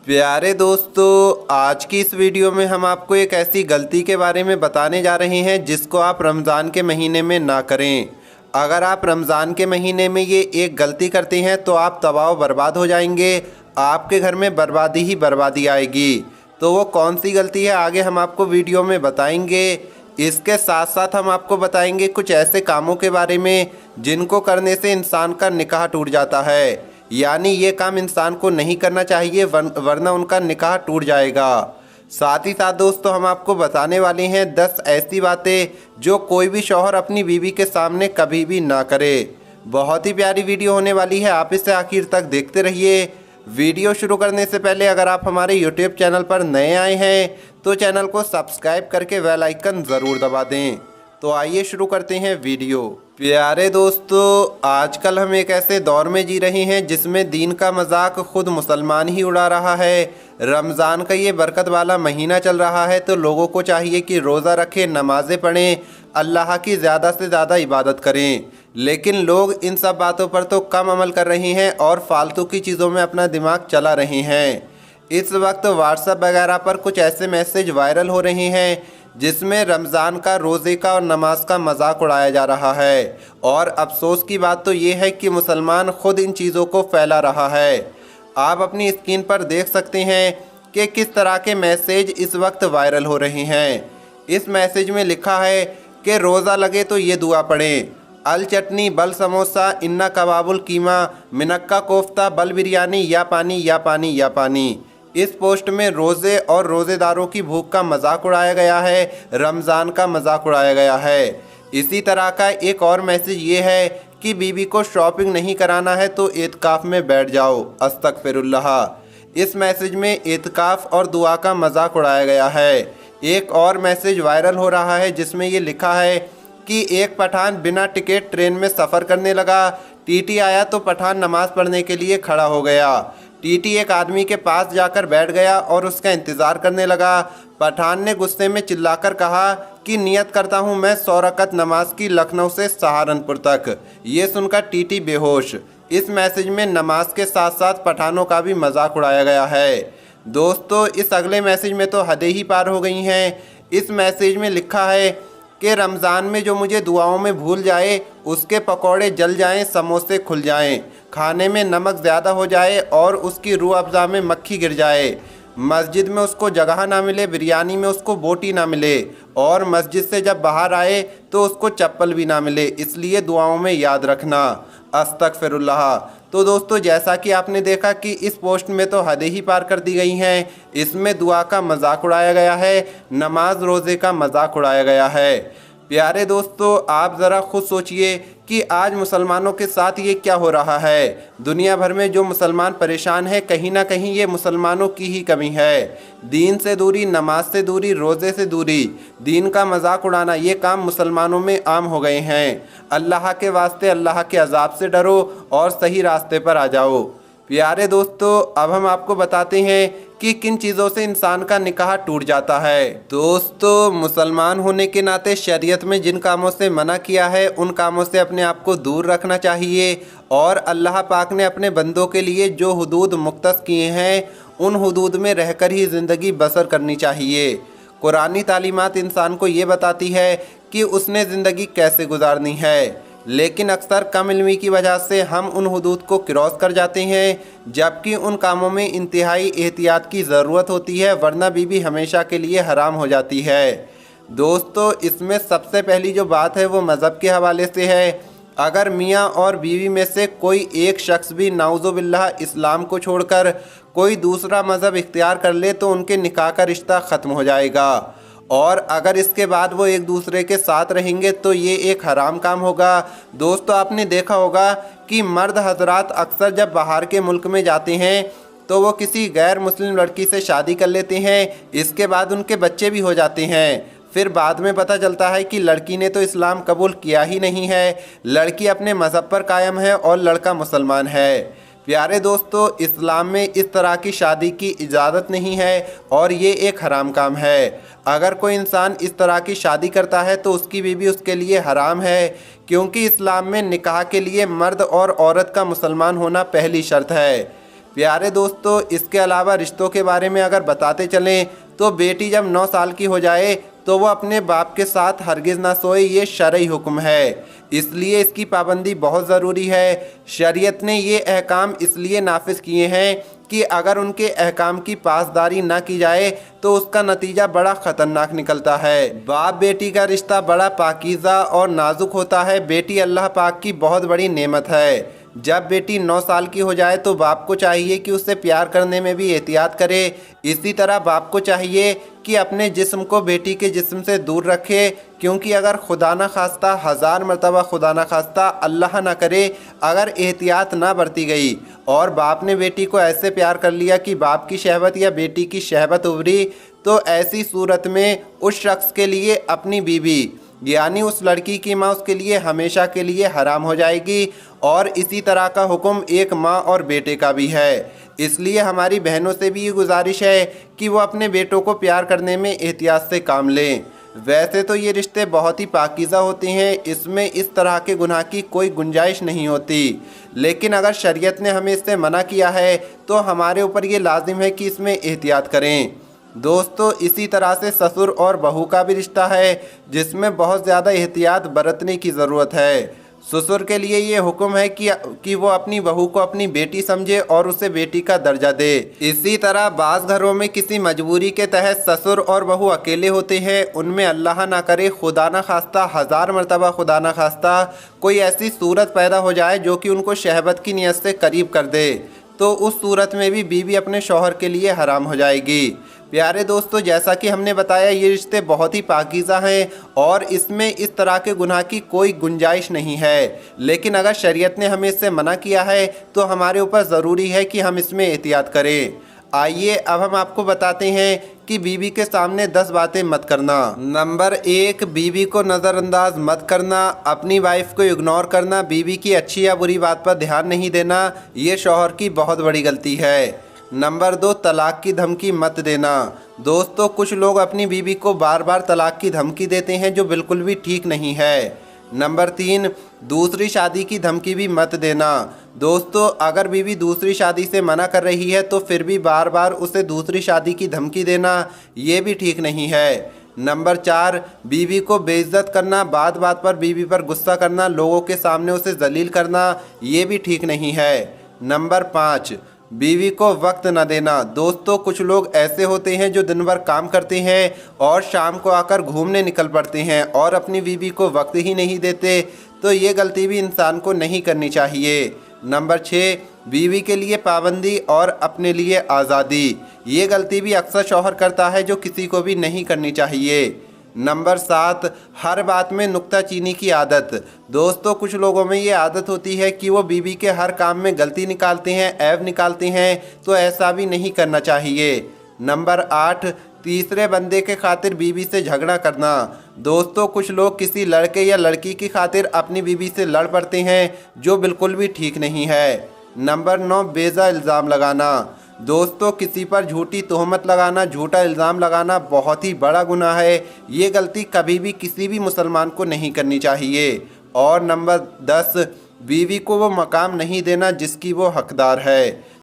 प्यारे दोस्तों, आज की इस वीडियो में हम आपको एक ऐसी गलती के बारे में बताने जा रहे हैं जिसको आप रमज़ान के महीने में ना करें। अगर आप रमज़ान के महीने में ये एक गलती करते हैं तो आप तबाह बर्बाद हो जाएंगे। आपके घर में बर्बादी ही बर्बादी आएगी। तो वो कौन सी गलती है आगे हम आपको वीडियो में बताएंगे। इसके साथ साथ हम आपको बताएंगे कुछ ऐसे कामों के बारे में जिनको करने से इंसान का निकाह टूट जाता है। यानी ये काम इंसान को नहीं करना चाहिए वरना उनका निकाह टूट जाएगा। साथ ही साथ दोस्तों हम आपको बताने वाले हैं 10 ऐसी बातें जो कोई भी शौहर अपनी बीवी के सामने कभी भी ना करे। बहुत ही प्यारी वीडियो होने वाली है, आप इसे आखिर तक देखते रहिए। वीडियो शुरू करने से पहले अगर आप हमारे YouTube चैनल पर नए आए हैं तो चैनल को सब्सक्राइब करके बेल आइकन ज़रूर दबा दें। तो आइए शुरू करते हैं वीडियो। प्यारे दोस्तों, आजकल हम एक ऐसे दौर में जी रहे हैं जिसमें दीन का मजाक खुद मुसलमान ही उड़ा रहा है। रमज़ान का ये बरकत वाला महीना चल रहा है तो लोगों को चाहिए कि रोज़ा रखें, नमाज़ें पढ़ें, अल्लाह की ज़्यादा से ज़्यादा इबादत करें। लेकिन लोग इन सब बातों पर तो कम अमल कर रहे हैं और फालतू की चीज़ों में अपना दिमाग चला रहे हैं। इस वक्त व्हाट्सएप वगैरह पर कुछ ऐसे मैसेज वायरल हो रहे हैं जिसमें रमज़ान का, रोज़े का और नमाज का मजाक उड़ाया जा रहा है। और अफसोस की बात तो ये है कि मुसलमान खुद इन चीज़ों को फैला रहा है। आप अपनी स्क्रीन पर देख सकते हैं कि किस तरह के मैसेज इस वक्त वायरल हो रहे हैं। इस मैसेज में लिखा है कि रोज़ा लगे तो ये दुआ पढ़ें, अल चटनी बल समोसा इन्ना कबाबुल कीमा मिनक्का कोफ्ता बल बिरयानी या पानी या पानी या पानी। इस पोस्ट में रोज़े और रोज़ेदारों की भूख का मजाक उड़ाया गया है, रमज़ान का मजाक उड़ाया गया है। इसी तरह का एक और मैसेज ये है कि बीवी को शॉपिंग नहीं कराना है तो एतकाफ़ में बैठ जाओ, अस्तगफिरुल्लाह। इस मैसेज में एतकाफ़ और दुआ का मजाक उड़ाया गया है। एक और मैसेज वायरल हो रहा है जिसमें ये लिखा है कि एक पठान बिना टिकट ट्रेन में सफ़र करने लगा। टीटी आया तो पठान नमाज़ पढ़ने के लिए खड़ा हो गया। टीटी एक आदमी के पास जाकर बैठ गया और उसका इंतज़ार करने लगा। पठान ने गुस्से में चिल्लाकर कहा कि नियत करता हूँ मैं 100 रकत नमाज की, लखनऊ से सहारनपुर तक। ये सुनकर टीटी बेहोश। इस मैसेज में नमाज के साथ साथ पठानों का भी मजाक उड़ाया गया है। दोस्तों, इस अगले मैसेज में तो हदें ही पार हो गई हैं। इस मैसेज में लिखा है कि रमज़ान में जो मुझे दुआओं में भूल जाए उसके पकौड़े जल जाएं, समोसे खुल जाएं, खाने में नमक ज़्यादा हो जाए और उसकी रूह अफ़ज़ा में मक्खी गिर जाए, मस्जिद में उसको जगह ना मिले, बिरयानी में उसको बोटी ना मिले और मस्जिद से जब बाहर आए तो उसको चप्पल भी ना मिले, इसलिए दुआओं में याद रखना, अस्तगफिरुल्लाह। तो दोस्तों, जैसा कि आपने देखा कि इस पोस्ट में तो हदें ही पार कर दी गई हैं। इसमें दुआ का मजाक उड़ाया गया है, नमाज रोज़े का मजाक उड़ाया गया है। प्यारे दोस्तों, आप ज़रा खुद सोचिए कि आज मुसलमानों के साथ ये क्या हो रहा है। दुनिया भर में जो मुसलमान परेशान है, कहीं ना कहीं ये मुसलमानों की ही कमी है। दीन से दूरी, नमाज से दूरी, रोज़े से दूरी, दीन का मजाक उड़ाना, ये काम मुसलमानों में आम हो गए हैं। अल्लाह के वास्ते अल्लाह के अजाब से डरो और सही रास्ते पर आ जाओ। प्यारे दोस्तों, अब हम आपको बताते हैं कि किन चीज़ों से इंसान का निकाह टूट जाता है। दोस्तों, मुसलमान होने के नाते शरीयत में जिन कामों से मना किया है उन कामों से अपने आप को दूर रखना चाहिए। और अल्लाह पाक ने अपने बंदों के लिए जो हुदूद मुख्तस किए हैं उन हुदूद में रहकर ही ज़िंदगी बसर करनी चाहिए। कुरानी तालीमात इंसान को ये बताती है कि उसने ज़िंदगी कैसे गुजारनी है, लेकिन अक्सर कम इल्मी की वजह से हम उन हुदूद को क्रॉस कर जाते हैं, जबकि उन कामों में इंतहाई एहतियात की ज़रूरत होती है, वरना बीवी हमेशा के लिए हराम हो जाती है। दोस्तों, इसमें सबसे पहली जो बात है वो मज़हब के हवाले से है। अगर मियाँ और बीवी में से कोई एक शख्स भी नाउज़ुबिल्लाह इस्लाम को छोड़कर कोई दूसरा मज़हब इख्तियार कर ले तो उनके निकाह का रिश्ता ख़त्म हो जाएगा। और अगर इसके बाद वो एक दूसरे के साथ रहेंगे तो ये एक हराम काम होगा। दोस्तों, आपने देखा होगा कि मर्द हजरात अक्सर जब बाहर के मुल्क में जाते हैं तो वो किसी गैर मुस्लिम लड़की से शादी कर लेते हैं। इसके बाद उनके बच्चे भी हो जाते हैं। फिर बाद में पता चलता है कि लड़की ने तो इस्लाम कबूल किया ही नहीं है, लड़की अपने मज़हब पर कायम है और लड़का मुसलमान है। प्यारे दोस्तों, इस्लाम में इस तरह की शादी की इजाज़त नहीं है और ये एक हराम काम है। अगर कोई इंसान इस तरह की शादी करता है तो उसकी बीवी उसके लिए हराम है, क्योंकि इस्लाम में निकाह के लिए मर्द और औरत का मुसलमान होना पहली शर्त है। प्यारे दोस्तों, इसके अलावा रिश्तों के बारे में अगर बताते चलें तो बेटी जब 9 साल की हो जाए तो वो अपने बाप के साथ हरगिज़ ना सोए, ये शरई हुक्म है, इसलिए इसकी पाबंदी बहुत ज़रूरी है। शरीयत ने ये अहकाम इसलिए नाफिज किए हैं कि अगर उनके अहकाम की पासदारी ना की जाए तो उसका नतीजा बड़ा ख़तरनाक निकलता है। बाप बेटी का रिश्ता बड़ा पाकीज़ा और नाजुक होता है। बेटी अल्लाह पाक की बहुत बड़ी नेमत है। जब बेटी 9 साल की हो जाए तो बाप को चाहिए कि उससे प्यार करने में भी एहतियात करे। इसी तरह बाप को चाहिए कि अपने जिस्म को बेटी के जिस्म से दूर रखे, क्योंकि अगर खुदा न खास्ता, 1000 मरतबा खुदा न खास्ता, अल्लाह ना करे, अगर एहतियात ना बरती गई और बाप ने बेटी को ऐसे प्यार कर लिया कि बाप की शहवत या बेटी की शहवत उभरी, तो ऐसी सूरत में उस शख्स के लिए अपनी बीवी यानी उस लड़की की माँ उसके लिए हमेशा के लिए हराम हो जाएगी। और इसी तरह का हुक्म एक माँ और बेटे का भी है। इसलिए हमारी बहनों से भी ये गुजारिश है कि वो अपने बेटों को प्यार करने में एहतियात से काम लें। वैसे तो ये रिश्ते बहुत ही पाकीज़ा होते हैं, इसमें इस तरह के गुनाह की कोई गुंजाइश नहीं होती, लेकिन अगर शरीयत ने हमें इससे मना किया है तो हमारे ऊपर ये लाजिम है कि इसमें एहतियात करें। दोस्तों, इसी तरह से ससुर और बहू का भी रिश्ता है जिसमें बहुत ज़्यादा एहतियात बरतने की ज़रूरत है। ससुर के लिए ये हुक्म है कि वो अपनी बहू को अपनी बेटी समझे और उसे बेटी का दर्जा दे। इसी तरह बाज़ घरों में किसी मजबूरी के तहत ससुर और बहू अकेले होते हैं। उनमें अल्लाह ना करे, खुदा ना खास्ता, 1000 मरतबा खुदा ना खास्ता, कोई ऐसी सूरत पैदा हो जाए जो कि उनको शहवत की नियत से करीब कर दे, तो उस सूरत में भी बीवी अपने शौहर के लिए हराम हो जाएगी। प्यारे दोस्तों, जैसा कि हमने बताया, ये रिश्ते बहुत ही पाकीज़ा हैं और इसमें इस तरह के गुनाह की कोई गुंजाइश नहीं है, लेकिन अगर शरीयत ने हमें इससे मना किया है तो हमारे ऊपर ज़रूरी है कि हम इसमें एहतियात करें। आइए अब हम आपको बताते हैं कि बीवी के सामने 10 बातें मत करना। नंबर 1, बीवी को नज़रअंदाज मत करना, अपनी वाइफ को इग्नोर करना, बीवी की अच्छी या बुरी बात पर ध्यान नहीं देना, ये शौहर की बहुत बड़ी गलती है। नंबर 2, तलाक की धमकी मत देना। दोस्तों, कुछ लोग अपनी बीवी को बार बार तलाक की धमकी देते हैं जो बिल्कुल भी ठीक नहीं है। नंबर 3, दूसरी शादी की धमकी भी मत देना। दोस्तों, अगर बीवी दूसरी शादी से मना कर रही है तो फिर भी बार बार उसे दूसरी शादी की धमकी देना, ये भी ठीक नहीं है। नंबर 4, बीवी को बेइज्जत करना, बात बात पर बीवी पर गुस्सा करना, लोगों के सामने उसे जलील करना, ये भी ठीक नहीं है। नंबर 5, बीवी को वक्त न देना। दोस्तों, कुछ लोग ऐसे होते हैं जो दिन भर काम करते हैं और शाम को आकर घूमने निकल पड़ते हैं और अपनी बीवी को वक्त ही नहीं देते, तो ये गलती भी इंसान को नहीं करनी चाहिए। नंबर 6, बीवी के लिए पाबंदी और अपने लिए आज़ादी। ये गलती भी अक्सर शौहर करता है जो किसी को भी नहीं करनी चाहिए। नंबर 7, हर बात में नुक्ताचीनी की आदत। दोस्तों, कुछ लोगों में ये आदत होती है कि वो बीवी के हर काम में गलती निकालते हैं, ऐब निकालते हैं, तो ऐसा भी नहीं करना चाहिए। नंबर 8, तीसरे बंदे के खातिर बीवी से झगड़ा करना। दोस्तों, कुछ लोग किसी लड़के या लड़की की खातिर अपनी बीवी से लड़ पड़ते हैं जो बिल्कुल भी ठीक नहीं है। नंबर 9, बेजा इल्ज़ाम लगाना। दोस्तों, किसी पर झूठी तोहमत लगाना, झूठा इल्ज़ाम लगाना बहुत ही बड़ा गुनाह है। ये गलती कभी भी किसी भी मुसलमान को नहीं करनी चाहिए। और नंबर 10, बीवी को वो मकाम नहीं देना जिसकी वो हकदार है।